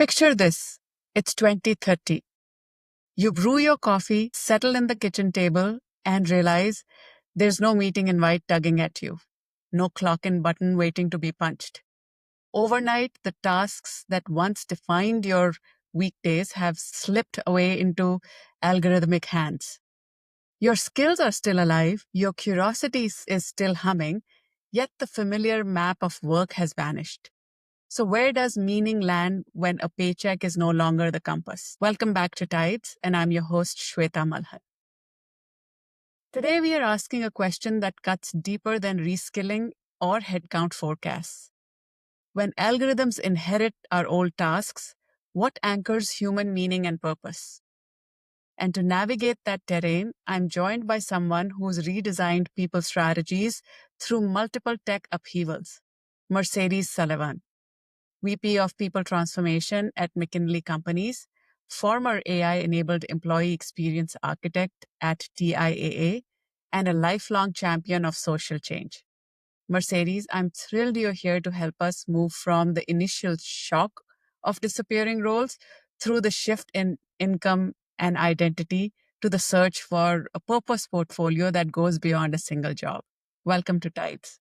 Picture this. It's 2030. You brew your coffee, settle in the kitchen table, and realize there's no meeting invite tugging at you. No clock-in button waiting to be punched. Overnight, the tasks that once defined your weekdays have slipped away into algorithmic hands. Your skills are still alive, your curiosity is still humming, yet the familiar map of work has vanished. So where does meaning land when a paycheck is no longer the compass? Welcome back to TIDES, and I'm your host, Shveta. Today, we are asking a question that cuts deeper than reskilling or headcount forecasts. When algorithms inherit our old tasks, what anchors human meaning and purpose? And to navigate that terrain, I'm joined by someone who's redesigned people strategies through multiple tech upheavals, Mercedes Sullivan, VP of People Transformation at McKinley Companies, former AI-enabled employee experience architect at TIAA, and a lifelong champion of social change. Mercedes, I'm thrilled you're here to help us move from the initial shock of disappearing roles through the shift in income and identity to the search for a purpose portfolio that goes beyond a single job. Welcome to TIDES.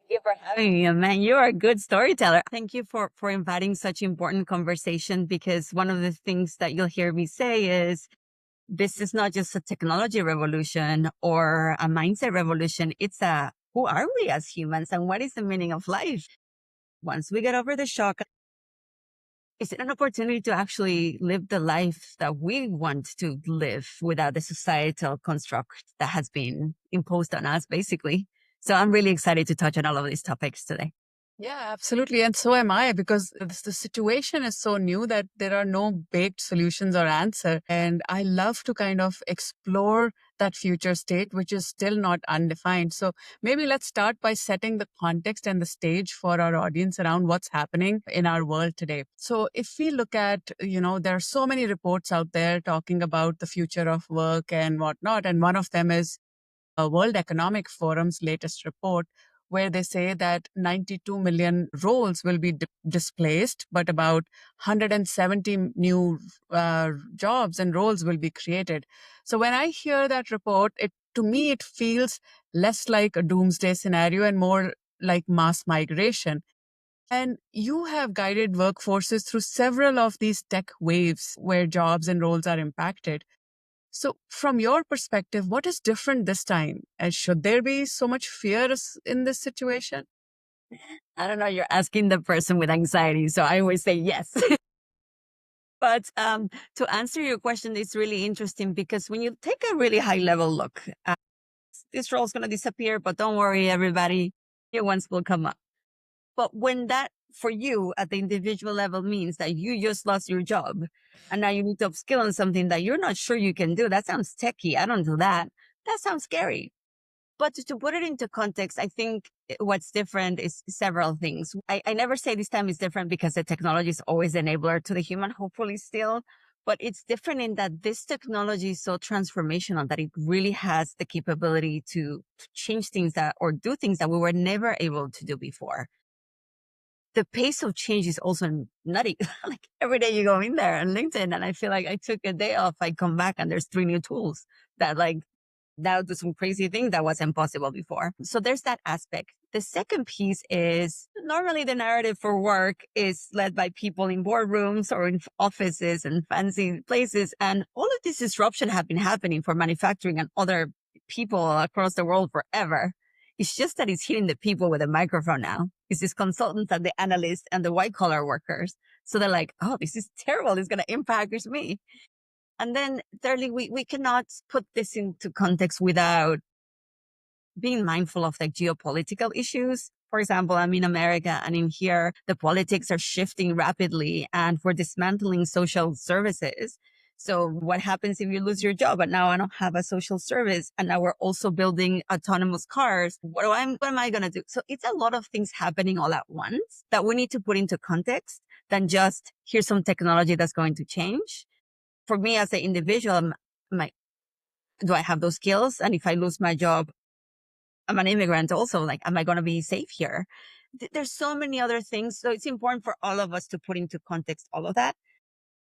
Thank you for having me, man. You are a good storyteller. Thank you for inviting such important conversation, because one of the things that you'll hear me say is this is not just a technology revolution or a mindset revolution. It's a who are we as humans and what is the meaning of life? Once we get over the shock, is it an opportunity to actually live the life that we want to live without the societal construct that has been imposed on us, basically? So I'm really excited to touch on all of these topics today. Yeah, absolutely. And so am I, because the situation is so new that there are no baked solutions or answer. And I love to kind of explore that future state, which is still not undefined. So maybe let's start by setting the context and the stage for our audience around what's happening in our world today. So if we look at, there are so many reports out there talking about the future of work and whatnot. And one of them is World Economic Forum's latest report, where they say that 92 million roles will be displaced, but about 170 new jobs and roles will be created. So when I hear that report, to me, it feels less like a doomsday scenario and more like mass migration. And you have guided workforces through several of these tech waves where jobs and roles are impacted. So from your perspective, what is different this time? And should there be so much fear in this situation? I don't know, you're asking the person with anxiety, so I always say yes. But to answer your question, it's really interesting because when you take a really high level look, this role is going to disappear, but don't worry, everybody, new ones will come up. But when that for you at the individual level means that you just lost your job and now you need to upskill on something that you're not sure you can do, that sounds techie. I don't do that. That sounds scary. But to put it into context, I think what's different is several things. I never say this time is different because the technology is always enabler to the human, hopefully still. But it's different in that this technology is so transformational that it really has the capability to change things or do things that we were never able to do before. The pace of change is also nutty. Like every day you go in there on LinkedIn and I feel like I took a day off, I come back and there's 3 new tools that now do some crazy thing that was impossible before. So there's that aspect. The second piece is normally the narrative for work is led by people in boardrooms or in offices and fancy places. And all of this disruption have been happening for manufacturing and other people across the world forever. It's just that it's hitting the people with a microphone now. It's these consultants and the analysts and the white collar workers. So they're like, oh, this is terrible. It's going to impact me. And then thirdly, we cannot put this into context without being mindful of the geopolitical issues. For example, I'm in America and in here, the politics are shifting rapidly and we're dismantling social services. So what happens if you lose your job and now I don't have a social service and now we're also building autonomous cars? What am I going to do? So it's a lot of things happening all at once that we need to put into context than just here's some technology that's going to change. For me as an individual, do I have those skills? And if I lose my job, I'm an immigrant also, am I going to be safe here? there's so many other things. So it's important for all of us to put into context all of that.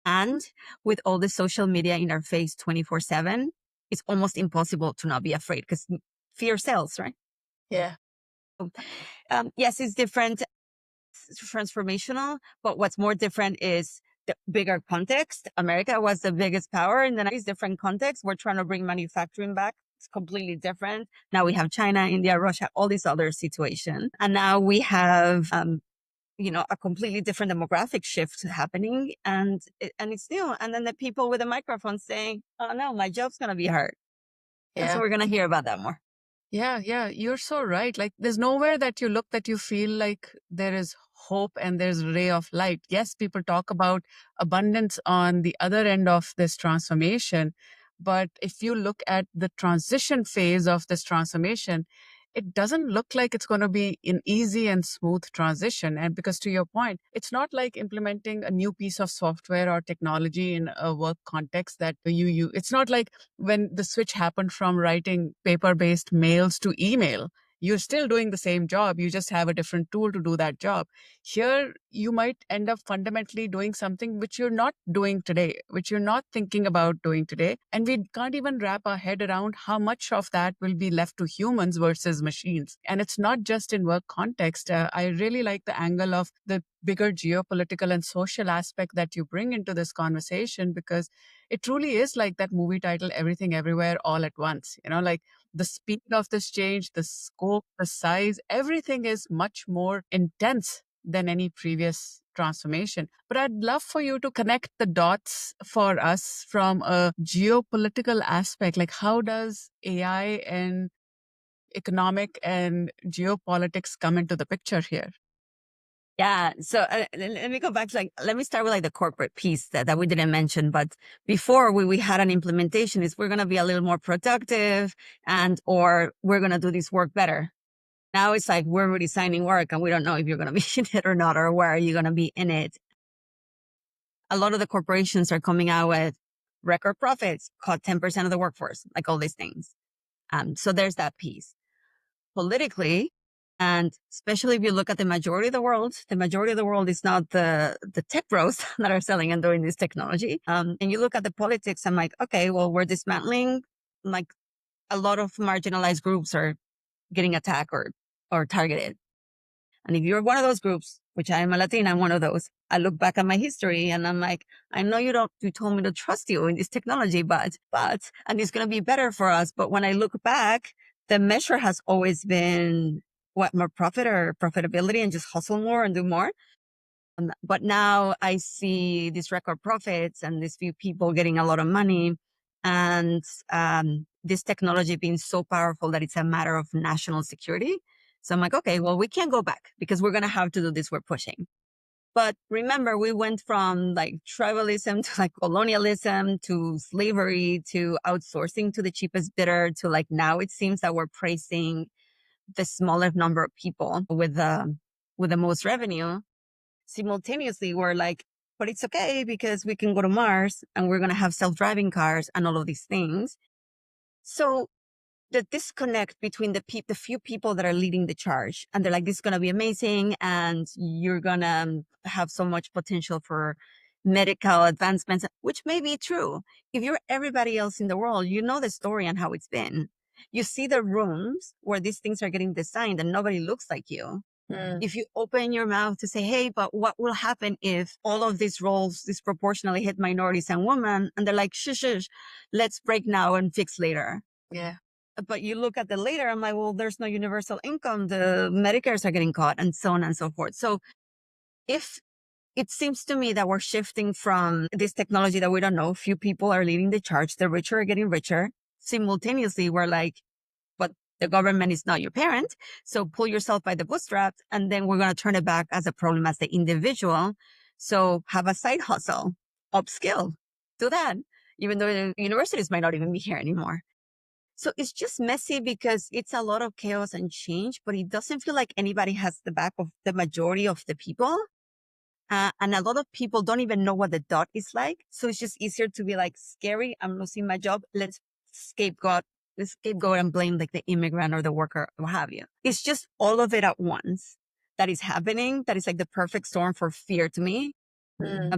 And with all the social media in our face 24/7, it's almost impossible to not be afraid because fear sells, right? Yeah. Yes, it's different, it's transformational, but what's more different is the bigger context. America was the biggest power in the 90s, different context. We're trying to bring manufacturing back. It's completely different. Now we have China, India, Russia, all these other situations. And now we have, a completely different demographic shift happening, and it's new. And then the people with the microphone saying, "Oh no, my job's going to be hard." And so Yeah. we're going to hear about that more. Yeah, yeah, you're so right. Like, there's nowhere that you look that you feel like there is hope and there's a ray of light. Yes, people talk about abundance on the other end of this transformation. But if you look at the transition phase of this transformation, it doesn't look like it's going to be an easy and smooth transition. And because to your point, it's not like implementing a new piece of software or technology in a work context that it's not like when the switch happened from writing paper based mails to email. You're still doing the same job. You just have a different tool to do that job. Here, you might end up fundamentally doing something which you're not doing today, which you're not thinking about doing today. And we can't even wrap our head around how much of that will be left to humans versus machines. And it's not just in work context. I really like the angle of the bigger geopolitical and social aspect that you bring into this conversation, because it truly is like that movie title, Everything Everywhere All at Once. Like the speed of this change, the scope, the size, everything is much more intense than any previous transformation. But I'd love for you to connect the dots for us from a geopolitical aspect. Like, how does AI and economic and geopolitics come into the picture here? Yeah. So let me go back to let me start with the corporate piece that we didn't mention. But before we had an implementation is we're going to be a little more productive or we're going to do this work better. Now it's like we're redesigning work and we don't know if you're going to be in it or not, or where are you going to be in it. A lot of the corporations are coming out with record profits, cut 10% of the workforce, like all these things. So there's that piece. Politically, and especially if you look at the majority of the world is not the tech bros that are selling and doing this technology. And you look at the politics, I'm like, okay, well, we're dismantling, like a lot of marginalized groups are getting attacked or targeted. And if you're one of those groups, which I am a Latina, I'm one of those, I look back at my history and I'm like, I know you told me to trust you in this technology, and it's going to be better for us. But when I look back, the measure has always been what, more profit or profitability and just hustle more and do more. But now I see these record profits and these few people getting a lot of money and this technology being so powerful that it's a matter of national security. So I'm like, okay, well, we can't go back because we're going to have to do this. We're pushing. But remember, we went from tribalism to colonialism to slavery to outsourcing to the cheapest bidder to now it seems that we're praising the smallest number of people with the most revenue. Simultaneously, we're like, but it's okay because we can go to Mars and we're going to have self-driving cars and all of these things. So the disconnect between the few people that are leading the charge and they're like, this is going to be amazing and you're going to have so much potential for medical advancements, which may be true. If you're everybody else in the world, you know the story and how it's been. You see the rooms where these things are getting designed and nobody looks like you. If you open your mouth to say, hey, but what will happen if all of these roles disproportionately hit minorities and women? And they're like, shush, let's break now and fix later. Yeah. But you look at the later, I'm like, well, there's no universal income. The Medicares are getting caught and so on and so forth. So if it seems to me that we're shifting from this technology that we don't know, few people are leading the charge, the richer are getting richer. Simultaneously, we're like, but the government is not your parent. So pull yourself by the bootstraps. And then we're going to turn it back as a problem as the individual. So have a side hustle, upskill, do that, even though the universities might not even be here anymore. So it's just messy because it's a lot of chaos and change, but it doesn't feel like anybody has the back of the majority of the people. And a lot of people don't even know what the dot is like. So it's just easier to be like, scary, I'm losing my job. Scapegoat, let's scapegoat and blame the immigrant or the worker, what have you. It's just all of it at once. that is happening that is like the perfect storm for fear to me.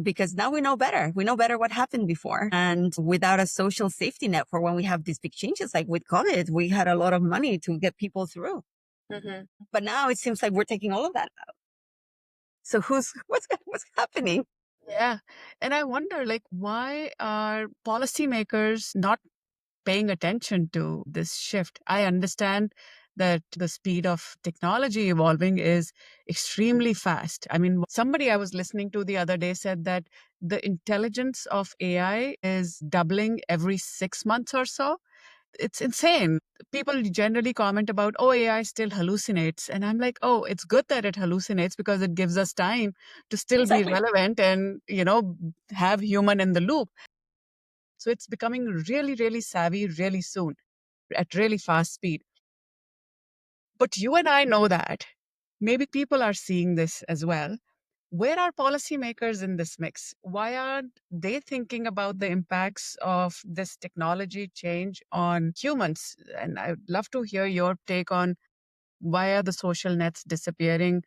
Because now we know better. We know better what happened before. And without a social safety net for when we have these big changes, like with COVID, we had a lot of money to get people through. But now it seems like we're taking all of that out. So what's happening? Yeah. And I wonder, like, why are policymakers not paying attention to this shift? I understand that the speed of technology evolving is extremely fast. I mean, somebody I was listening to the other day said that the intelligence of AI is doubling every 6 months or so. It's insane. People generally comment about, oh, AI still hallucinates. And I'm like, oh, it's good that it hallucinates because it gives us time to still be Exactly. relevant and, have human in the loop. So it's becoming really, really savvy really soon at really fast speed. But you and I know that. Maybe people are seeing this as well. Where are policymakers in this mix? Why aren't they thinking about the impacts of this technology change on humans? And I'd love to hear your take on why are the social nets disappearing?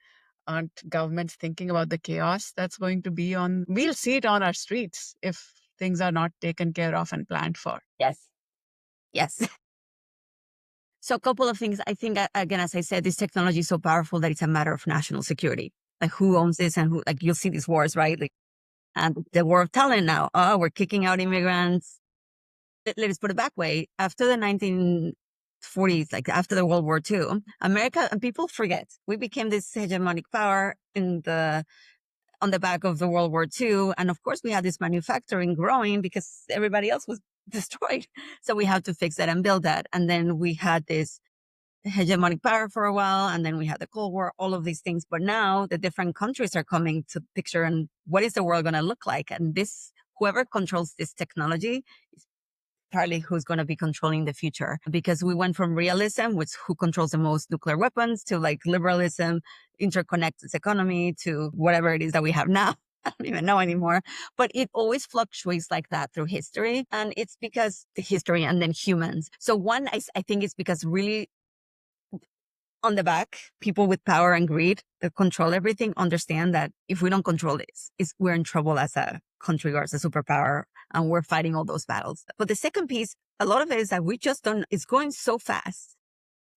Aren't governments thinking about the chaos that's going to be on? We'll see it on our streets if things are not taken care of and planned for. Yes. Yes. So a couple of things. I think, again, as I said, this technology is so powerful that it's a matter of national security. Like who owns this and who, like you'll see these wars, right? Like, and the war of talent now. Oh, we're kicking out immigrants. Let's put it back way. After the 1940s, like after the World War II, America, and people forget, we became this hegemonic power on the back of the World War II. And of course, we had this manufacturing growing because everybody else was destroyed. So we had to fix that and build that. And then we had this hegemonic power for a while. And then we had the Cold War, all of these things. But now the different countries are coming to picture and what is the world going to look like? And whoever controls this technology is partly who's going to be controlling the future because we went from realism, which who controls the most nuclear weapons, to like liberalism, interconnected economy, to whatever it is that we have now. I don't even know anymore, but it always fluctuates like that through history. And it's because the history and then humans. So one, I think it's because really on the back, people with power and greed that control everything understand that if we don't control this, we're in trouble as a country or as a superpower, and we're fighting all those battles. But the second piece, a lot of it is that we just don't, it's going so fast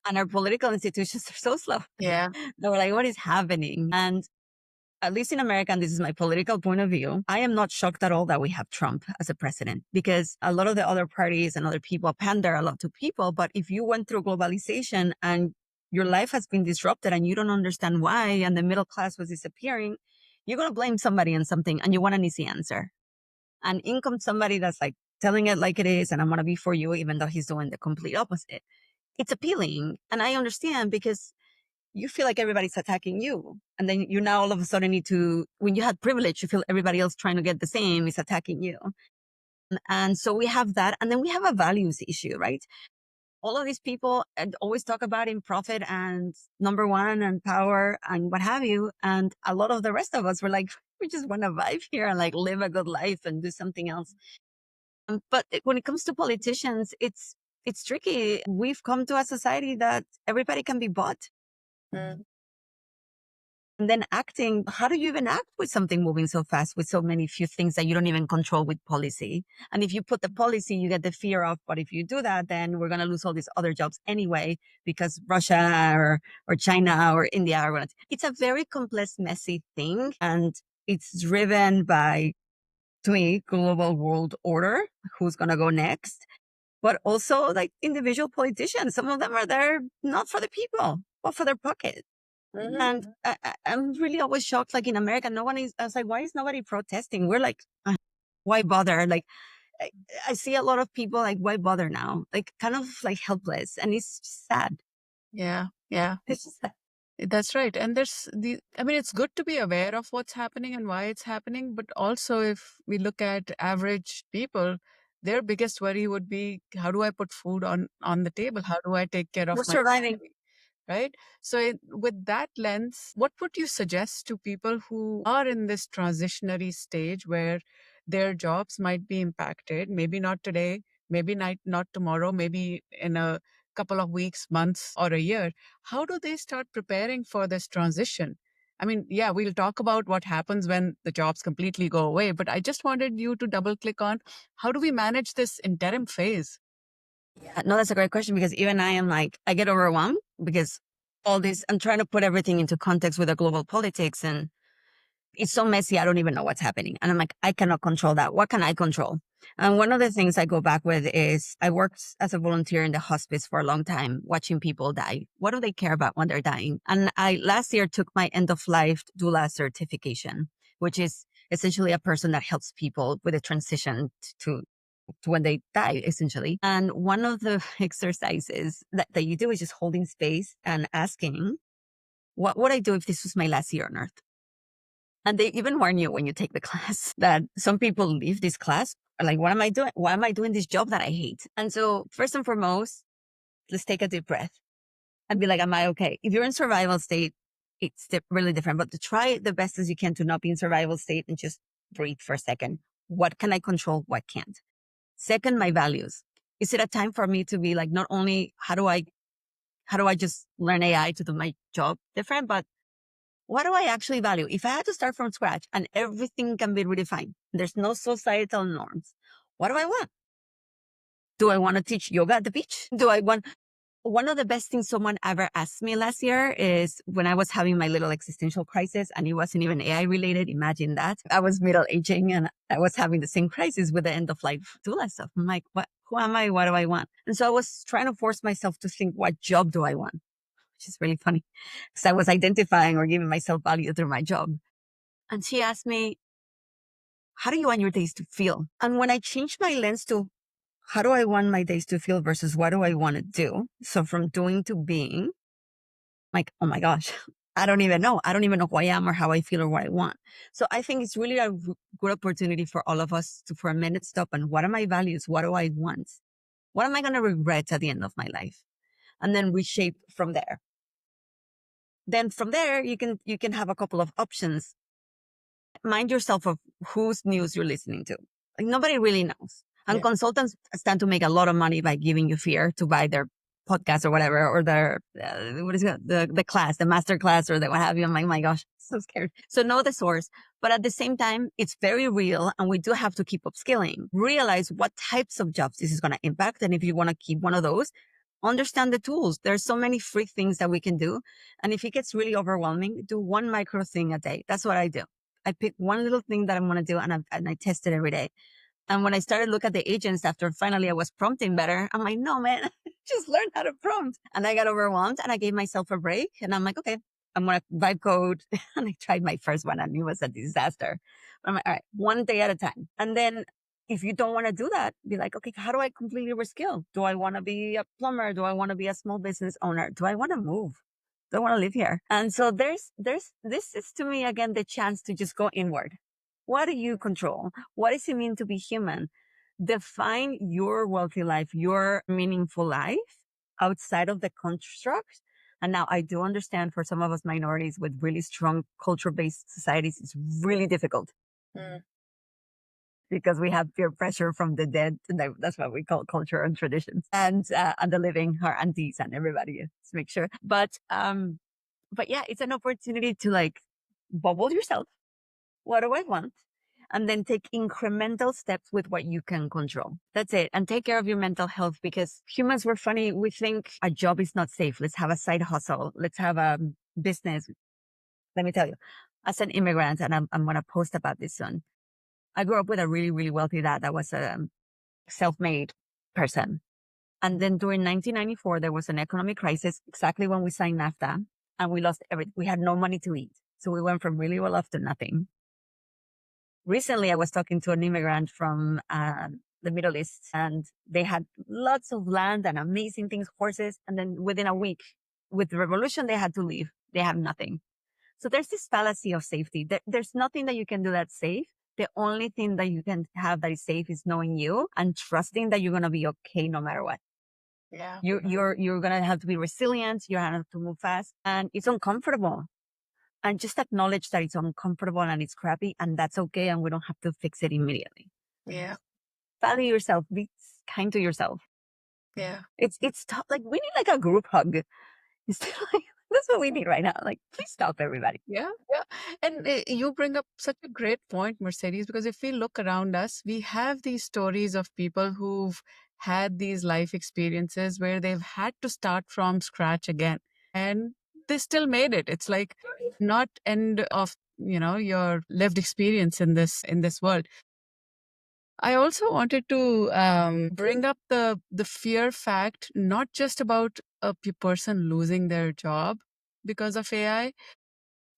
and our political institutions are so slow Yeah. that we're like, what is happening? And at least in America, and this is my political point of view, I am not shocked at all that we have Trump as a president because a lot of the other parties and other people pander a lot to people. But if you went through globalization and your life has been disrupted and you don't understand why, and the middle class was disappearing, you're going to blame somebody on something and you want an easy answer. And in comes somebody that's like telling it like it is, and I'm going to be for you, even though he's doing the complete opposite. It's appealing. And I understand because you feel like everybody's attacking you. And then you now all of a sudden need to, when you had privilege, you feel everybody else trying to get the same is attacking you. And so we have that. And then we have a values issue, right? All of these people always talk about in profit and number one and power and what have you. And a lot of the rest of us were like, we just want to vibe here and like live a good life and do something else. But when it comes to politicians, it's tricky. We've come to a society that everybody can be bought. And then acting, how do you even act with something moving so fast with so many few things that you don't even control with policy? And if you put the policy, you get the fear of, but if you do that, then we're going to lose all these other jobs anyway, because Russia or China or India are going to, it's a very complex, messy thing. And it's driven by, to me, global world order, who's going to go next, but also like individual politicians. Some of them are there not for the people, but for their pocket. And I'm really always shocked. Like in America, no one is. I was like, why is nobody protesting? We're like, why bother? Like, I, I see a lot of people like, why bother now? Like, kind of like helpless, and it's just sad. Yeah. Yeah. It's just sad. That's right. And I mean, it's good to be aware of what's happening and why it's happening. But also, if we look at average people, their biggest worry would be, how do I put food on the table? How do I take care of We're my surviving. family? Right? So, with that lens, what would you suggest to people who are in this transitionary stage where their jobs might be impacted? Maybe not today, maybe not tomorrow, maybe in a couple of weeks, months, or a year, how do they start preparing for this transition? I mean, yeah, we'll talk about what happens when the jobs completely go away, but I just wanted you to double click on how do we manage this interim phase? Yeah, no, that's a great question because even I am like, I get overwhelmed because all this, I'm trying to put everything into context with the global politics and it's so messy. I don't even know what's happening. And I'm like, I cannot control that. What can I control? And one of the things I go back with is I worked as a volunteer in the hospice for a long time, watching people die. What do they care about when they're dying? And I last year took my end of life doula certification, which is essentially a person that helps people with a transition to when they die, essentially. And one of the exercises that you do is just holding space and asking, what would I do if this was my last year on earth? And they even warn you when you take the class that some people leave this class like, what am I doing? Why am I doing this job that I hate? And so first and foremost, let's take a deep breath and be like, am I okay? If you're in survival state, it's really different, but to try the best as you can to not be in survival state and just breathe for a second. What can I control? What can't? Second, my values. Is it a time for me to be like, not only how do I just learn AI to do my job different, but what do I actually value? If I had to start from scratch and everything can be redefined, there's no societal norms. What do I want? Do I want to teach yoga at the beach? Do I want, one of the best things someone ever asked me last year is when I was having my little existential crisis and it wasn't even AI related. Imagine that. I was middle aging and I was having the same crisis with the end of life doula stuff. I'm like, who am I? What do I want? And so I was trying to force myself to think, what job do I want? Which is really funny because I was identifying or giving myself value through my job. And she asked me, how do you want your days to feel? And when I changed my lens to how do I want my days to feel versus what do I want to do? So from doing to being, like, oh my gosh, I don't even know. I don't even know who I am or how I feel or what I want. So I think it's really a good opportunity for all of us to, for a minute, stop and what are my values? What do I want? What am I going to regret at the end of my life? And then reshape from there. Then from there, you can have a couple of options. Mind yourself of whose news you're listening to. Like nobody really knows. And Yeah. consultants stand to make a lot of money by giving you fear to buy their podcast or whatever, or their, what is it? The class, the master class or the what have you. I'm like, oh my gosh, so scared. So know the source. But at the same time, it's very real and we do have to keep upskilling. Realize what types of jobs this is going to impact. And if you want to keep one of those, understand the tools. There's so many free things that we can do. And if it gets really overwhelming, do one micro thing a day. That's what I do. I pick one little thing that I'm going to do and I test it every day. And when I started look at the agents after finally I was prompting better, I'm like, no, man, just learn how to prompt. And I got overwhelmed and I gave myself a break. And I'm like, okay, I'm going to vibe code. And I tried my first one and it was a disaster. But I'm like, all right, one day at a time. And then if you don't want to do that, be like, okay, how do I completely reskill? Do I want to be a plumber? Do I want to be a small business owner? Do I want to move? Do I want to live here? And so this is to me, again, the chance to just go inward. What do you control? What does it mean to be human? Define your wealthy life, your meaningful life outside of the construct. And now I do understand for some of us minorities with really strong culture-based societies, it's really difficult because we have peer pressure from the dead. And that's what we call culture and traditions and the living, our aunties and everybody. Let's make sure. But yeah, it's an opportunity to like bubble yourself. What do I want? And then take incremental steps with what you can control. That's it. And take care of your mental health because humans were funny. We think a job is not safe. Let's have a side hustle. Let's have a business. Let me tell you, as an immigrant, and I'm going to post about this soon. I grew up with a really, really wealthy dad that was a self-made person. And then during 1994, there was an economic crisis exactly when we signed NAFTA and we lost everything. We had no money to eat. So we went from really well off to nothing. Recently, I was talking to an immigrant from the Middle East and they had lots of land and amazing things, horses. And then within a week with the revolution, they had to leave. They have nothing. So there's this fallacy of safety. There's nothing that you can do that's safe. The only thing that you can have that is safe is knowing you and trusting that you're going to be okay no matter what. Yeah. You're going to have to be resilient. You're going to have to move fast and it's uncomfortable. And just acknowledge that it's uncomfortable and it's crappy and that's okay. And we don't have to fix it immediately. Yeah. Value yourself. Be kind to yourself. Yeah. It's tough. Like we need like a group hug. Instead, like that's what we need right now. Like please stop everybody. Yeah, yeah. And you bring up such a great point, Mercedes, because if we look around us, we have these stories of people who've had these life experiences where they've had to start from scratch again. And they still made it. It's like not end of, your lived experience in this world. I also wanted to bring up the fear fact, not just about a person losing their job because of AI,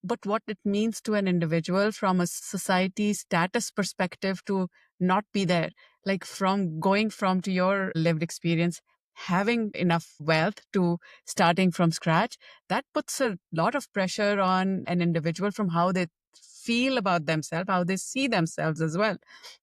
but what it means to an individual from a society status perspective to not be there. Like from going from to your lived experience, having enough wealth to starting from scratch, that puts a lot of pressure on an individual from how they feel about themselves, how they see themselves as well.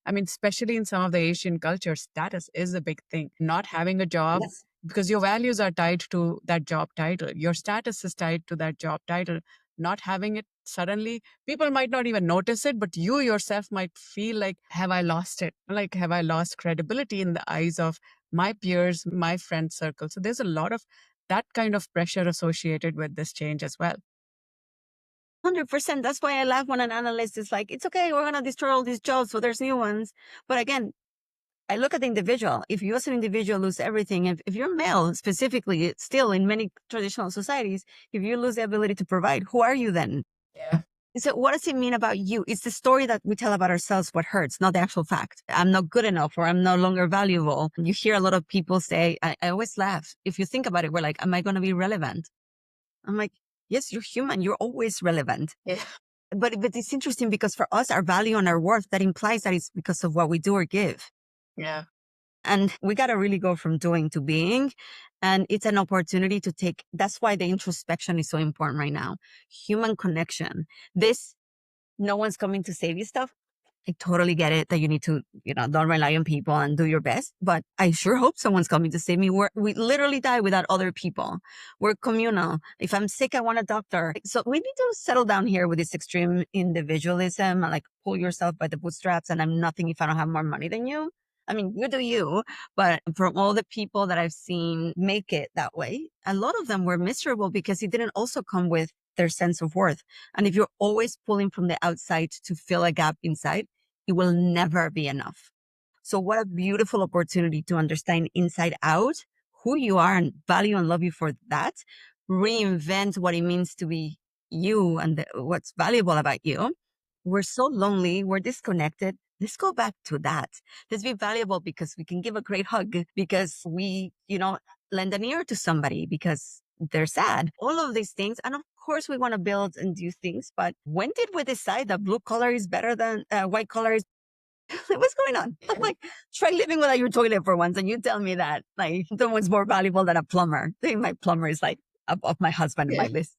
I mean, especially in some of the Asian cultures, status is a big thing. Not having a job Yes. because your values are tied to that job title, your status is tied to that job title. Not having it suddenly, people might not even notice it, but you yourself might feel like, have I lost it? Like, have I lost credibility in the eyes of my peers, my friend circle? So there's a lot of that kind of pressure associated with this change as well. 100%. That's why I laugh when an analyst is like, it's okay, we're going to destroy all these jobs, so there's new ones. But again, I look at the individual. If you as an individual lose everything, if you're male specifically, it's still in many traditional societies, if you lose the ability to provide, who are you then? Yeah. So what does it mean about you? It's the story that we tell about ourselves, what hurts, not the actual fact. I'm not good enough or I'm no longer valuable. You hear a lot of people say, I always laugh. If you think about it, we're like, am I going to be relevant? I'm like, yes, you're human. You're always relevant. Yeah. But it's interesting because for us, our value and our worth, that implies that it's because of what we do or give. Yeah. And we got to really go from doing to being. And it's an opportunity to take, that's why the introspection is so important right now. Human connection. This, no one's coming to save you stuff. I totally get it that you need to, don't rely on people and do your best. But I sure hope someone's coming to save me. We literally die without other people. We're communal. If I'm sick, I want a doctor. So we need to settle down here with this extreme individualism and like pull yourself by the bootstraps. And I'm nothing if I don't have more money than you. I mean, you do you, but from all the people that I've seen make it that way, a lot of them were miserable because it didn't also come with their sense of worth. And if you're always pulling from the outside to fill a gap inside, it will never be enough. So what a beautiful opportunity to understand inside out who you are and value and love you for that. Reinvent what it means to be you and what's valuable about you. We're so lonely. We're disconnected. Let's go back to that. Let's be valuable because we can give a great hug, because we, lend an ear to somebody because they're sad. All of these things. And of course, we want to build and do things. But when did we decide that blue collar is better than white collar is? What's going on? I'm like, try living without your toilet for once and you tell me that like someone's more valuable than a plumber. I think my plumber is like above my husband in Yeah. my list.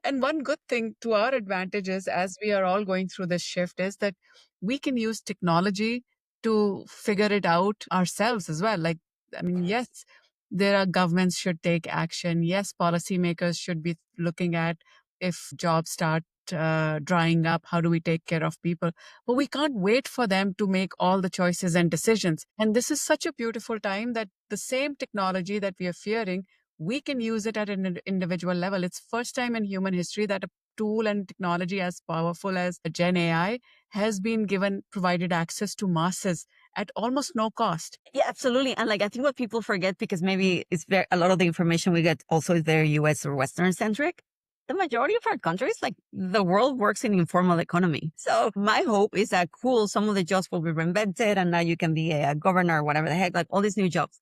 And one good thing to our advantage is, as we are all going through this shift, is that we can use technology to figure it out ourselves as well. Like, I mean, yes, there are governments should take action. Yes, policymakers should be looking at if jobs start drying up, how do we take care of people? But we can't wait for them to make all the choices and decisions. And this is such a beautiful time that the same technology that we are fearing, we can use it at an individual level. It's first time in human history that a tool and technology as powerful as Gen AI has been provided access to masses at almost no cost. Yeah, absolutely. And like, I think what people forget, because maybe it's very, a lot of the information we get also is very US or Western centric. The majority of our countries, like the world works in informal economy. So my hope is that cool, some of the jobs will be reinvented and now you can be a governor or whatever the heck, like all these new jobs.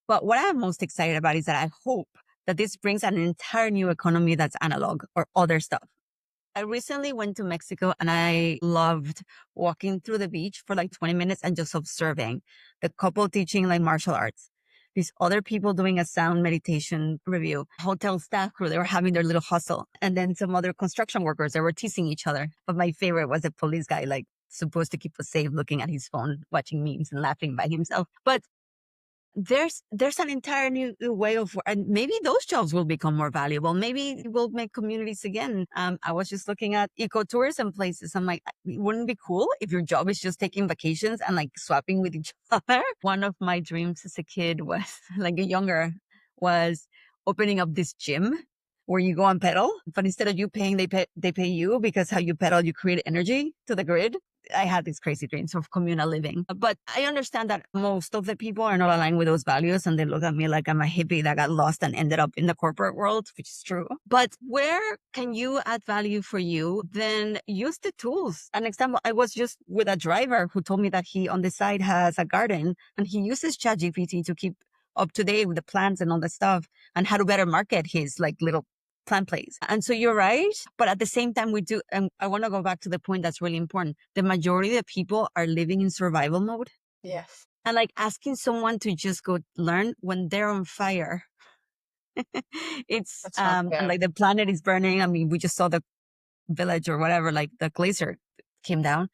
But what I'm most excited about is that I hope that this brings an entire new economy that's analog or other stuff. I recently went to Mexico and I loved walking through the beach for like 20 minutes and just observing the couple teaching like martial arts. These other people doing a sound meditation review, hotel staff crew, they were having their little hustle. And then some other construction workers, they were teasing each other. But my favorite was a police guy, like supposed to keep us safe, looking at his phone, watching memes and laughing by himself. But there's an entire new way of, and maybe those jobs will become more valuable. Maybe we'll make communities again. I was just looking at ecotourism places. I'm like, wouldn't it be cool if your job is just taking vacations and like swapping with each other? One of my dreams as a kid was like a younger was opening up this gym where you go and pedal, but instead of you paying, they pay you, because how you pedal, you create energy to the grid. I had these crazy dreams of communal living. But I understand that most of the people are not aligned with those values, and they look at me like I'm a hippie that got lost and ended up in the corporate world, which is true. But where can you add value for you? Then use the tools. An example, I was just with a driver who told me that he on the side has a garden and he uses ChatGPT to keep up to date with the plants and all that stuff and how to better market his like little plant place. And so you're right. But at the same time, we do, and I want to go back to the point that's really important. The majority of people are living in survival mode. Yes. And like asking someone to just go learn when they're on fire. It's, That's not and fair. like the planet is burning. I mean, we just saw the village or whatever, like the glacier came down.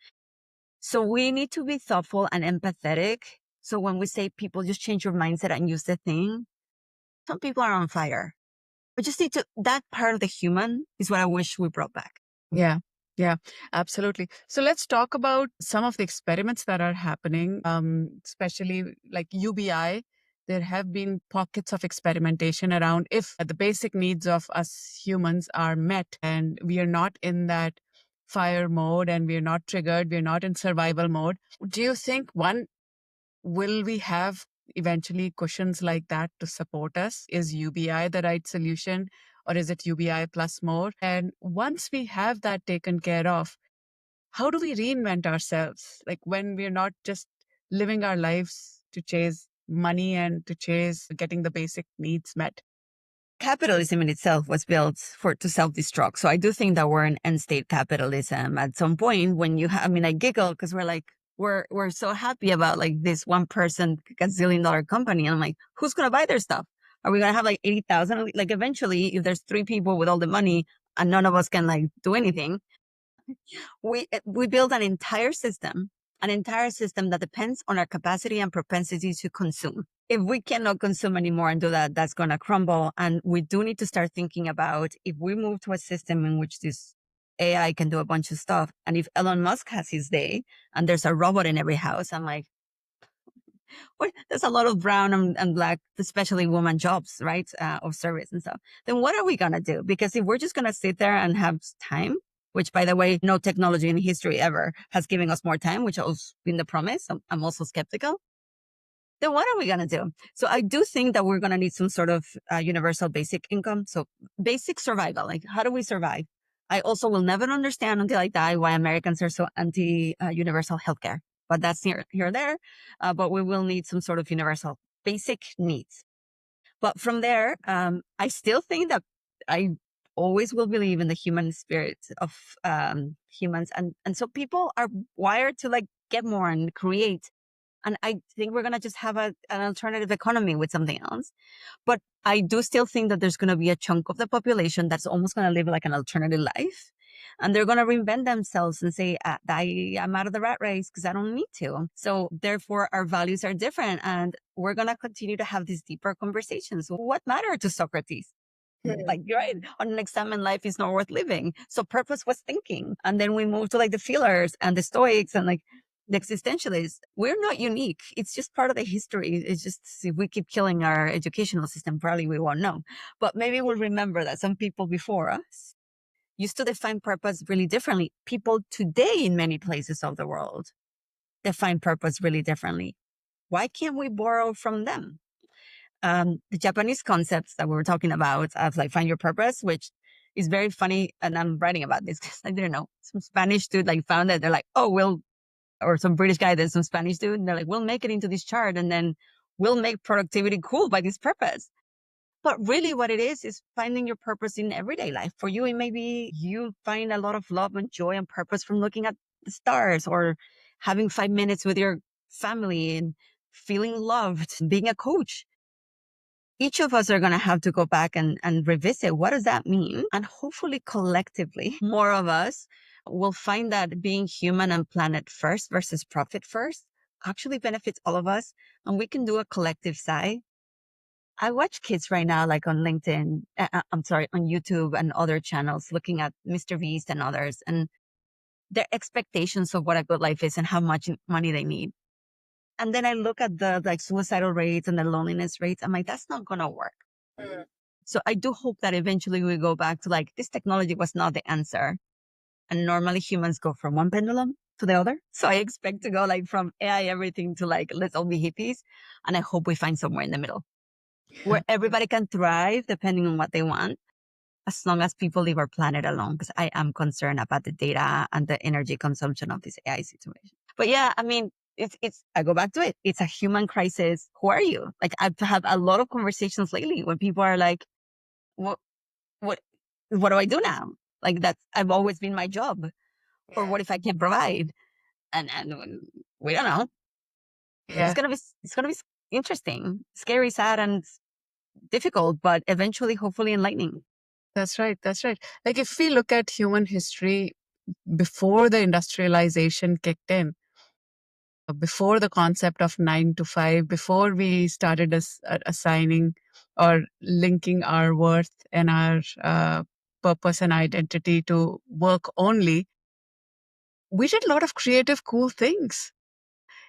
So we need to be thoughtful and empathetic. So when we say people just change your mindset and use the thing, some people are on fire. We just need to, that part of the human is what I wish we brought back. Yeah. Yeah, absolutely. So let's talk about some of the experiments that are happening, especially like UBI. There have been pockets of experimentation around if the basic needs of us humans are met and we are not in that fire mode and we are not triggered, we are not in survival mode. Do you think will we have eventually cushions like that to support us? Is UBI the right solution, or is it UBI plus more? And once we have that taken care of, how do we reinvent ourselves? Like when we're not just living our lives to chase money and to chase getting the basic needs met. Capitalism in itself was built to self-destruct. So I do think that we're in end state capitalism at some point when I mean, I giggle because we're like, we're so happy about like this one person gazillion-dollar company. And I'm like, who's going to buy their stuff? Are we going to have like 80,000? Like eventually, if there's 3 people with all the money and none of us can like do anything, we build an entire system that depends on our capacity and propensity to consume. If we cannot consume anymore and do that, that's going to crumble. And we do need to start thinking about if we move to a system in which this AI can do a bunch of stuff. And if Elon Musk has his day and there's a robot in every house, I'm like, there's a lot of brown and black, especially woman jobs, right? Of service and stuff. Then what are we going to do? Because if we're just going to sit there and have time, which by the way, no technology in history ever has given us more time, which has been the promise. I'm also skeptical. Then what are we going to do? So I do think that we're going to need some sort of universal basic income. So basic survival, like how do we survive? I also will never understand until I die why Americans are so anti universal healthcare, but that's here or there. But we will need some sort of universal basic needs. But from there, I still think that I always will believe in the human spirit of humans. And so people are wired to like get more and create. And I think we're going to just have an alternative economy with something else. But I do still think that there's going to be a chunk of the population that's almost going to live like an alternative life. And they're going to reinvent themselves and say, I'm out of the rat race because I don't need to. So therefore, our values are different. And we're going to continue to have these deeper conversations. What mattered to Socrates? Like, you're right, on an examined life is not worth living. So purpose was thinking. And then we moved to like the feelers and the Stoics and like the existentialists. We're not unique. It's just part of the history. It's just if we keep killing our educational system, probably we won't know. But maybe we'll remember that some people before us used to define purpose really differently. People today in many places of the world define purpose really differently. Why can't we borrow from them? The Japanese concepts that we were talking about of like find your purpose, which is very funny. And I'm writing about this because I didn't know. Some Spanish dude like found it. They're like, oh, or some British guy, then some Spanish dude. And they're like, we'll make it into this chart and then we'll make productivity cool by this purpose. But really what it is finding your purpose in everyday life. For you, it may be you find a lot of love and joy and purpose from looking at the stars or having 5 minutes with your family and feeling loved, being a coach. Each of us are going to have to go back and revisit what does that mean? And hopefully collectively, more of us will find that being human and planet first versus profit first actually benefits all of us and we can do a collective sigh. I watch kids right now, like on LinkedIn, I'm sorry, on YouTube and other channels, looking at Mr. Beast and others, and their expectations of what a good life is and how much money they need. And then I look at the like suicidal rates and the loneliness rates. I'm like, that's not going to work. Mm. So I do hope that eventually we go back to like, this technology was not the answer. And normally humans go from one pendulum to the other. So I expect to go like from AI everything to like, let's all be hippies. And I hope we find somewhere in the middle where everybody can thrive depending on what they want, as long as people leave our planet alone. Because I am concerned about the data and the energy consumption of this AI situation. But yeah, I mean, I go back to it. It's a human crisis. Who are you? Like I've had a lot of conversations lately when people are like, what, what, what do I do now? Like I've always been my job. Or Yeah. what if I can't provide? And we don't know. Yeah. It's gonna be interesting, scary, sad, and difficult, but eventually, hopefully, enlightening. That's right. That's right. Like if we look at human history before the industrialization kicked in, before the concept of 9 to 5, before we started assigning or linking our worth and our purpose and identity to work only, we did a lot of creative, cool things.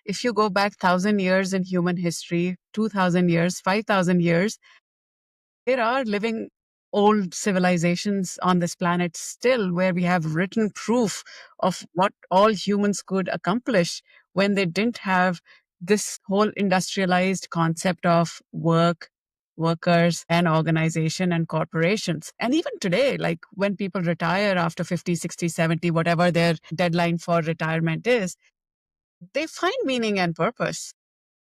If you go back 1,000 years in human history, 2,000 years, 5,000 years, there are living old civilizations on this planet still where we have written proof of what all humans could accomplish when they didn't have this whole industrialized concept of work, workers, and organization and corporations. And even today, like when people retire after 50, 60, 70, whatever their deadline for retirement is, they find meaning and purpose.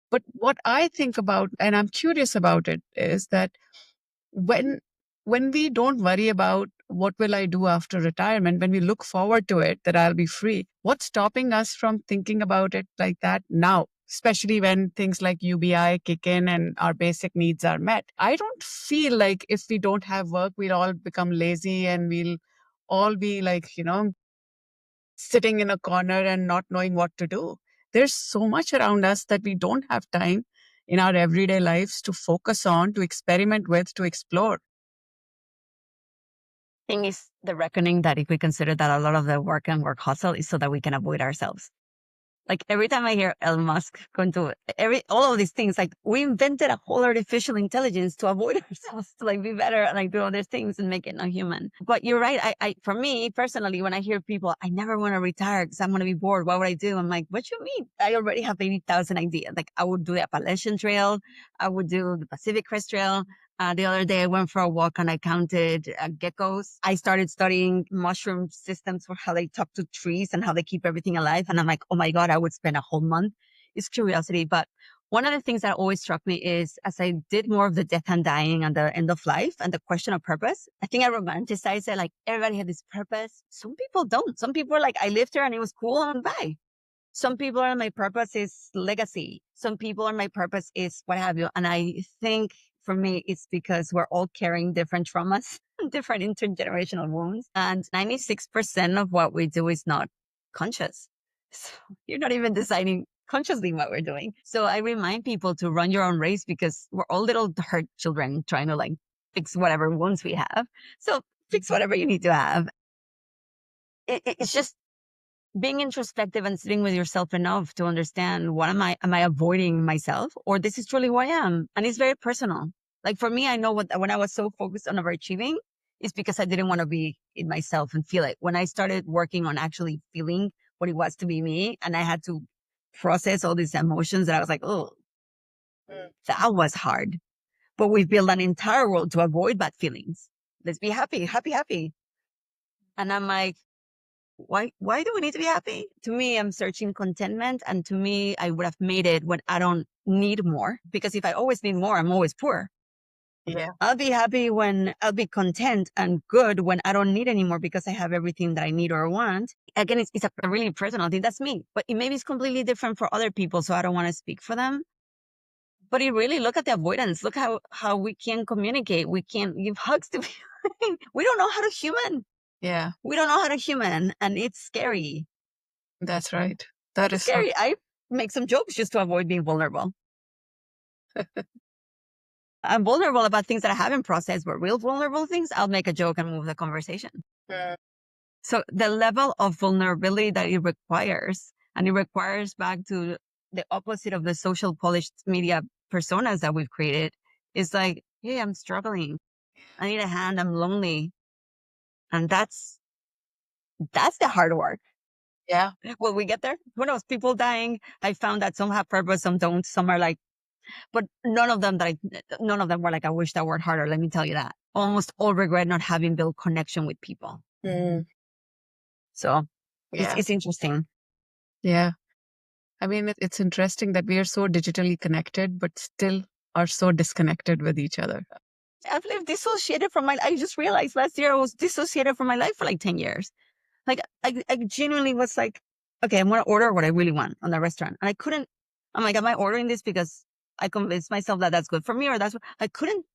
But what I think about, and I'm curious about it, is that when when we don't worry about what will I do after retirement, when we look forward to it, that I'll be free, what's stopping us from thinking about it like that now? Especially when things like UBI kick in and our basic needs are met. I don't feel like if we don't have work, we'll all become lazy and we'll all be like, sitting in a corner and not knowing what to do. There's so much around us that we don't have time in our everyday lives to focus on, to experiment with, to explore. Thing is the reckoning that if we consider that a lot of the work and work hustle is so that we can avoid ourselves. Like every time I hear Elon Musk going to all of these things, like we invented a whole artificial intelligence to avoid ourselves, to like be better and like do other things and make it not human. But you're right. For me personally, when I hear people, I never want to retire because I'm going to be bored. What would I do? I'm like, what you mean? I already have 80,000 ideas. Like I would do the Appalachian Trail. I would do the Pacific Crest Trail. The other day I went for a walk and I counted geckos. I started studying mushroom systems for how they talk to trees and how they keep everything alive. And I'm like, oh my God, I would spend a whole month. It's curiosity. But one of the things that always struck me is as I did more of the death and dying and the end of life and the question of purpose, I think I romanticized it. Like everybody had this purpose. Some people don't. Some people are like, I lived here and it was cool and bye. Some people are my purpose is legacy. Some people are my purpose is what have you. And I think for me, it's because we're all carrying different traumas, different intergenerational wounds. And 96% of what we do is not conscious. So you're not even deciding consciously what we're doing. So I remind people to run your own race because we're all little hurt children trying to like fix whatever wounds we have. So fix whatever you need to have. It's just being introspective and sitting with yourself enough to understand what am I avoiding myself or this is truly who I am. And it's very personal. Like for me, I know when I was so focused on overachieving, it's because I didn't want to be in myself and feel it. When I started working on actually feeling what it was to be me and I had to process all these emotions that I was like, oh, that was hard. But we've built an entire world to avoid bad feelings. Let's be happy, happy, happy. And I'm like, why do we need to be happy? To me, I'm searching contentment. And to me, I would have made it when I don't need more. Because if I always need more, I'm always poor. Yeah. I'll be happy when I'll be content and good when I don't need anymore because I have everything that I need or want. Again, it's a really personal thing. That's me. But it maybe it's completely different for other people. So I don't want to speak for them. But you really look at the avoidance. Look how we can communicate. We can't give hugs to people. We don't know how to human. Yeah, We don't know how to human. And it's scary. that's right. That It's is so scary. make some jokes just to avoid being vulnerable. I'm vulnerable about things that I haven't processed, but real vulnerable things, I'll make a joke and move the conversation. Mm. So the level of vulnerability that it requires, and it requires back to the opposite of the social polished media personas that we've created, is like, hey, I'm struggling. I need a hand. I'm lonely. And that's the hard work. Yeah. Will we get there? Who knows? People dying. I found that some have purpose, some don't. Some are like, but none of them were like, I wish I worked harder. Let me tell you that. Almost all regret not having built connection with people. Mm. So Yeah. it's interesting. Yeah. I mean, it's interesting that we are so digitally connected, but still are so disconnected with each other. I've lived dissociated from I just realized last year I was dissociated from my life for like 10 years. Like I genuinely was like, okay, I'm going to order what I really want on the restaurant. And I couldn't, I'm like, am I ordering this because I convinced myself that that's good for me, or I couldn't.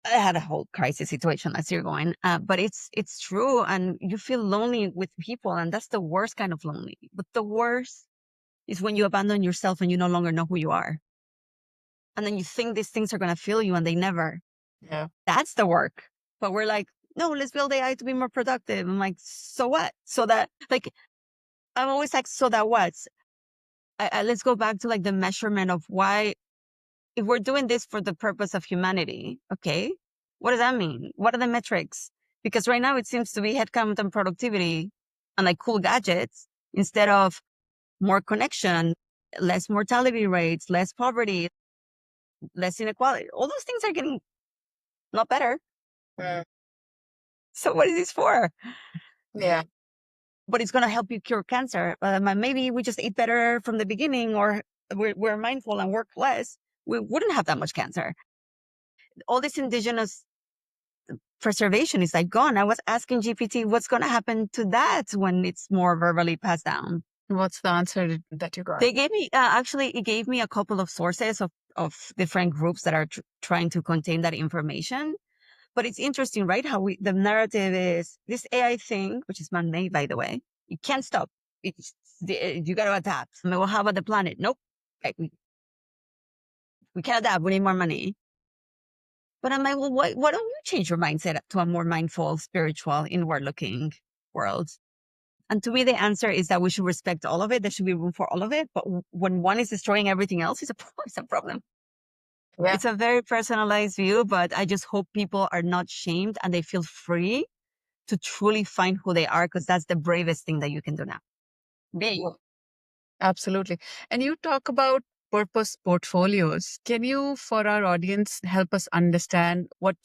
I had a whole crisis situation last year going, but it's true. And you feel lonely with people, and that's the worst kind of lonely. But the worst is when you abandon yourself and you no longer know who you are. And then you think these things are going to fill you and they never. Yeah. That's the work. But we're like, no, let's build AI to be more productive. I'm like, so what? So that, like, I'm always like, so that what? Let's go back to like the measurement of why, if we're doing this for the purpose of humanity, okay, what does that mean? What are the metrics? Because right now it seems to be headcount and productivity and like cool gadgets instead of more connection, less mortality rates, less poverty, less inequality. All those things are getting not better. Mm. So what is this for? Yeah. But it's going to help you cure cancer. Maybe we just eat better from the beginning, or we're mindful and work less. We wouldn't have that much cancer. All this indigenous preservation is like gone. I was asking GPT, what's going to happen to that when it's more verbally passed down? What's the answer that you got? They gave me, actually, it gave me a couple of sources of different groups that are trying to contain that information. But it's interesting, right? How the narrative is this AI thing, which is man-made, by the way. You can't stop. You got to adapt. I mean, well, how about the planet? Nope. Like, we can't adapt. We need more money. But I'm like, well, why don't you change your mindset to a more mindful, spiritual, inward-looking world? And to me, the answer is that we should respect all of it. There should be room for all of it. But when one is destroying everything else, it's a problem. Yeah. It's a very personalized view, but I just hope people are not shamed and they feel free to truly find who they are, because that's the bravest thing that you can do now. Be you. Absolutely. And you talk about purpose portfolios. Can you, for our audience, help us understand what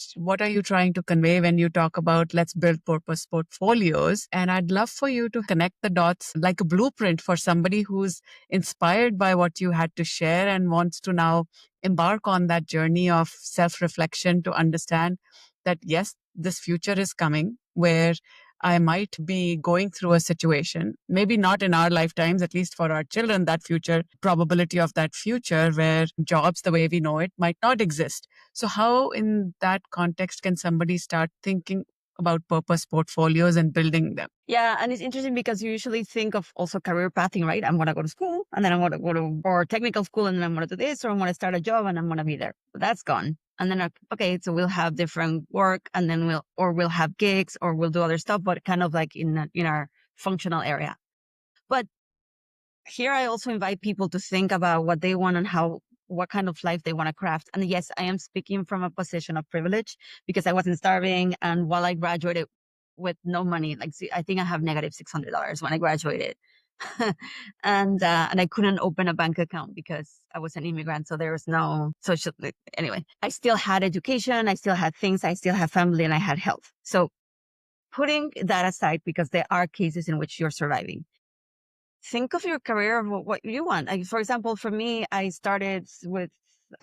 are you trying to convey when you talk about let's build purpose portfolios? And I'd love for you to connect the dots like a blueprint for somebody who's inspired by what you had to share and wants to now embark on that journey of self-reflection to understand that yes, this future is coming where I might be going through a situation, maybe not in our lifetimes, at least for our children, that future probability of that future where jobs the way we know it might not exist. So how in that context can somebody start thinking about purpose portfolios and building them? Yeah. And it's interesting because you usually think of also career pathing, right? I'm going to go to school and then I'm going to go to or technical school and then I'm going to do this, or I'm going to start a job and I'm going to be there. But that's gone. And then, okay, so we'll have different work and then we'll have gigs or we'll do other stuff, but kind of like in our functional area. But here I also invite people to think about what they want and what kind of life they want to craft. And yes, I am speaking from a position of privilege because I wasn't starving. And while I graduated with no money, like I think I have negative $600 when I graduated. And I couldn't open a bank account because I was an immigrant. So there was no social, anyway, I still had education. I still had things. I still have family and I had health. So putting that aside, because there are cases in which you're surviving, think of your career of what you want. Like, for example, for me, I started with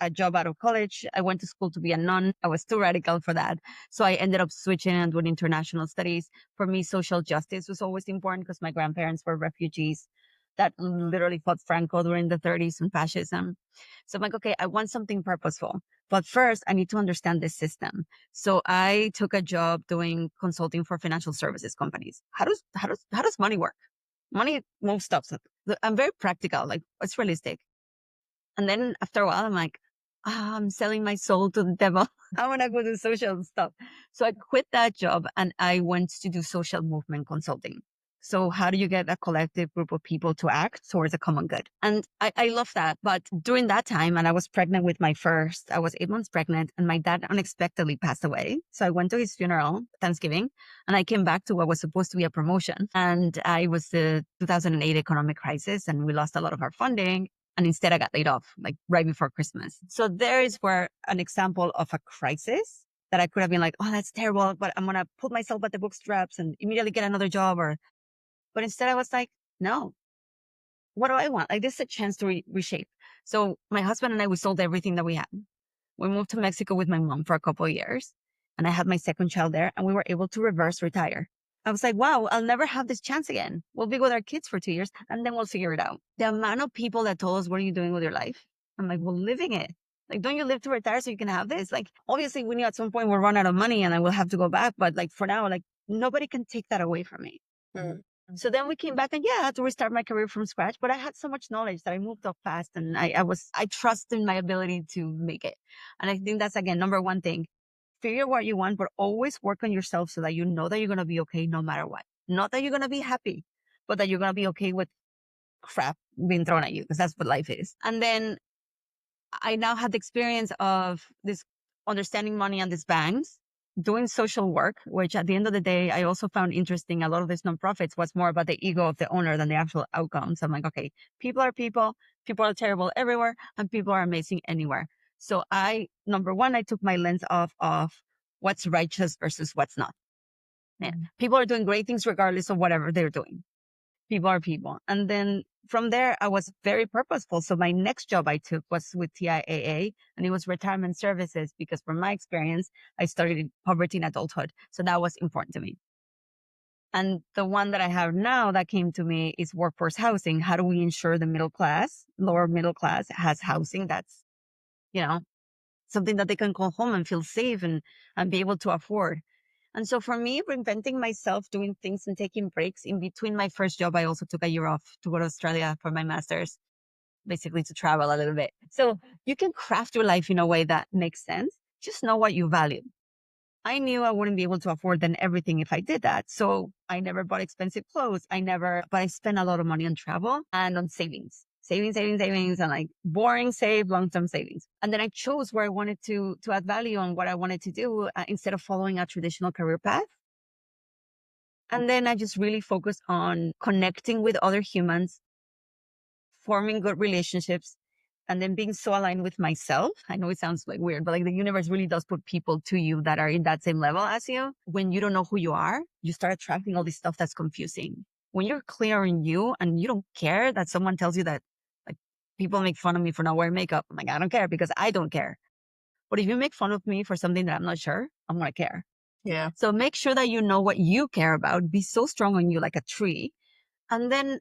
a job out of college. I went to school to be a nun. I was too radical for that. So I ended up switching and doing international studies. For me, social justice was always important because my grandparents were refugees that literally fought Franco during the 30s and fascism. So I'm like, okay, I want something purposeful. But first, I need to understand this system. So I took a job doing consulting for financial services companies. How does money work? money moves stuff. So I'm very practical, like it's realistic. And then after a while, I'm like, I'm selling my soul to the devil. I want to go do social stuff. So I quit that job and I went to do social movement consulting. So how do you get a collective group of people to act towards a common good? And I love that. But during that time, and I was pregnant with my first, I was 8 months pregnant and my dad unexpectedly passed away. So I went to his funeral, Thanksgiving, and I came back to what was supposed to be a promotion. And I was the 2008 economic crisis and we lost a lot of our funding. And instead I got laid off like right before Christmas. So there is where an example of a crisis that I could have been like, oh, that's terrible, but I'm going to put myself at the bootstraps and immediately get another job. But instead I was like, no, what do I want? Like this is a chance to reshape. So my husband and I, we sold everything that we had. We moved to Mexico with my mom for a couple of years and I had my second child there and we were able to reverse retire. I was like, wow, I'll never have this chance again. We'll be with our kids for 2 years and then we'll figure it out. The amount of people that told us, what are you doing with your life? I'm like, well, living it. Like, don't you live to retire so you can have this? Like, obviously we knew at some point we'll run out of money and I will have to go back. But like for now, like nobody can take that away from me. Mm. So then we came back and yeah, I had to restart my career from scratch, but I had so much knowledge that I moved up fast and I trust in my ability to make it. And I think that's again, number one thing, figure what you want, but always work on yourself so that you know that you're going to be okay no matter what. Not that you're going to be happy, but that you're going to be okay with crap being thrown at you because that's what life is. And then I now had the experience of this understanding money and these banks, doing social work, which at the end of the day, I also found interesting. A lot of these nonprofits was more about the ego of the owner than the actual outcomes. I'm like, okay, people are terrible everywhere, and people are amazing anywhere. So number one, I took my lens off of what's righteous versus what's not. And people are doing great things regardless of whatever they're doing. People are people. And then from there, I was very purposeful. So my next job I took was with TIAA and it was retirement services because from my experience, I started in poverty in adulthood. So that was important to me. And the one that I have now that came to me is workforce housing. How do we ensure the middle class, lower middle class has housing that's, something that they can go home and feel safe and be able to afford. And so for me, reinventing myself, doing things and taking breaks in between my first job, I also took a year off to go to Australia for my master's, basically to travel a little bit. So you can craft your life in a way that makes sense. Just know what you value. I knew I wouldn't be able to afford then everything if I did that. So I never bought expensive clothes. But I spent a lot of money on travel and on savings. Savings, and like boring save, long-term savings. And then I chose where I wanted to add value on what I wanted to do instead of following a traditional career path. And then I just really focused on connecting with other humans, forming good relationships, and then being so aligned with myself. I know it sounds like weird, but like the universe really does put people to you that are in that same level as you. When you don't know who you are, you start attracting all this stuff that's confusing. When you're clear in you and you don't care that someone tells you that like people make fun of me for not wearing makeup, I'm like, I don't care because I don't care. But if you make fun of me for something that I'm not sure, I'm going to care. Yeah. So make sure that you know what you care about. Be so strong on you like a tree. And then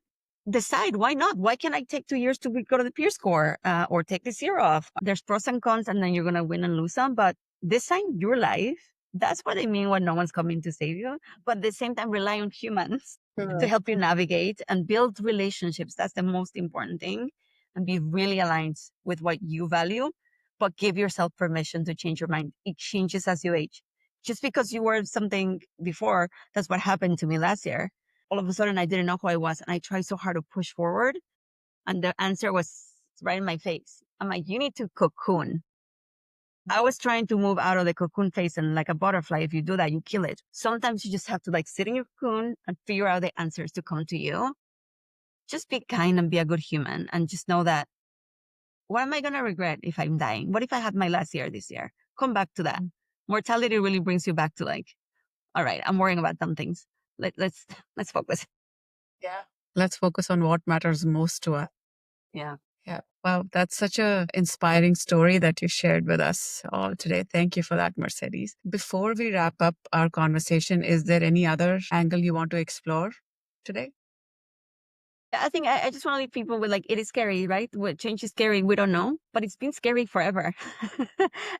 decide why not? Why can't I take 2 years to go to the peer score or take this year off? There's pros and cons, and then you're going to win and lose some. But design your life. That's what I mean when no one's coming to save you. But at the same time, rely on humans to help you navigate and build relationships. That's the most important thing. And be really aligned with what you value, but give yourself permission to change your mind. It changes as you age. Just because you were something before, that's what happened to me last year. All of a sudden, I didn't know who I was. And I tried so hard to push forward. And the answer was right in my face. I'm like, you need to cocoon. I was trying to move out of the cocoon phase, and like a butterfly, if you do that, you kill it. Sometimes you just have to like sit in your cocoon and figure out the answers to come to you. Just be kind and be a good human and just know that what am I going to regret if I'm dying? What if I had my last year this year? Come back to that. Mortality really brings you back to like, all right, I'm worrying about dumb things. Let's focus. Yeah. Let's focus on what matters most to us. Yeah. Yeah. Wow. That's such a inspiring story that you shared with us all today. Thank you for that, Mercedes. Before we wrap up our conversation, is there any other angle you want to explore today? I think I just want to leave people with like, it is scary, right? What change is scary, we don't know, but it's been scary forever.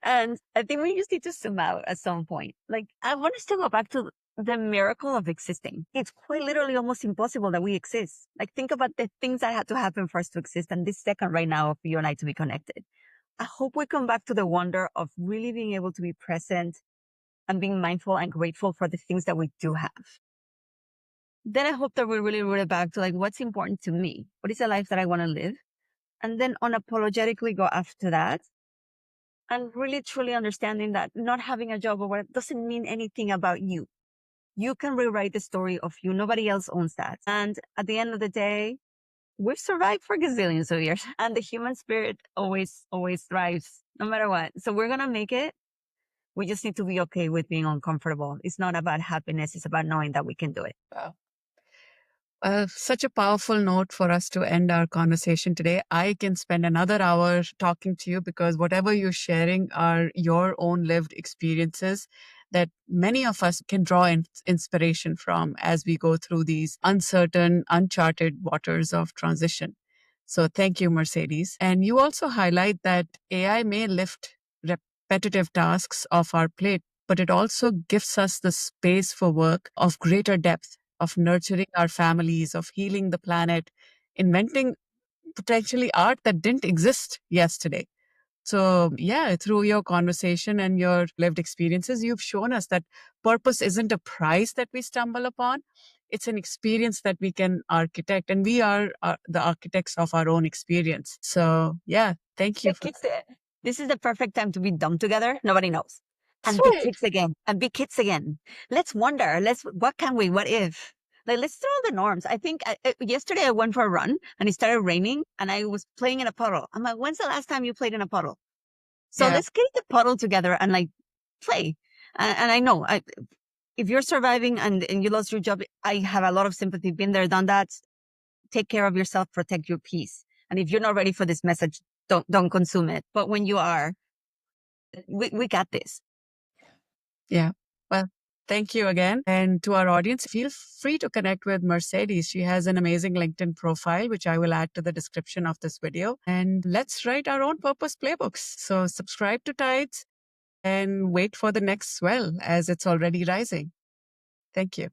And I think we just need to zoom out at some point. Like, I want us to go back to the miracle of existing. It's quite literally almost impossible that we exist. Like, think about the things that had to happen for us to exist. And this second right now of you and I to be connected. I hope we come back to the wonder of really being able to be present and being mindful and grateful for the things that we do have. Then I hope that we really root it back to like, what's important to me? What is the life that I want to live? And then unapologetically go after that and really truly understanding that not having a job or what doesn't mean anything about you. You can rewrite the story of you. Nobody else owns that. And at the end of the day, we've survived for gazillions of years and the human spirit always, always thrives no matter what. So we're going to make it. We just need to be okay with being uncomfortable. It's not about happiness. It's about knowing that we can do it. Wow. Such a powerful note for us to end our conversation today. I can spend another hour talking to you because whatever you're sharing are your own lived experiences that many of us can draw inspiration from as we go through these uncertain, uncharted waters of transition. So thank you, Mercedes. And you also highlight that AI may lift repetitive tasks off our plate, but it also gives us the space for work of greater depth, of nurturing our families, of healing the planet, inventing potentially art that didn't exist yesterday. So, yeah, through your conversation and your lived experiences, you've shown us that purpose isn't a prize that we stumble upon. It's an experience that we can architect, and we are the architects of our own experience. So, yeah, thank you The for kids, this is the perfect time to be dumb together. Nobody knows. And be sweet. kids again. And be kids again. Let's wonder. What can we? What if? Like, let's throw the norms. I think yesterday I went for a run and it started raining and I was playing in a puddle. I'm like, when's the last time you played in a puddle? So Yeah, let's get the puddle together and like play. And I know if you're surviving and you lost your job, I have a lot of sympathy. Been there, done that. Take care of yourself, protect your peace. And if you're not ready for this message, don't consume it. But when you are, we got this. yeah. Well, thank you again. And to our audience, feel free to connect with Mercedes. She has an amazing LinkedIn profile, which I will add to the description of this video. And let's write our own purpose playbooks. So subscribe to Tides and wait for the next swell as it's already rising. Thank you.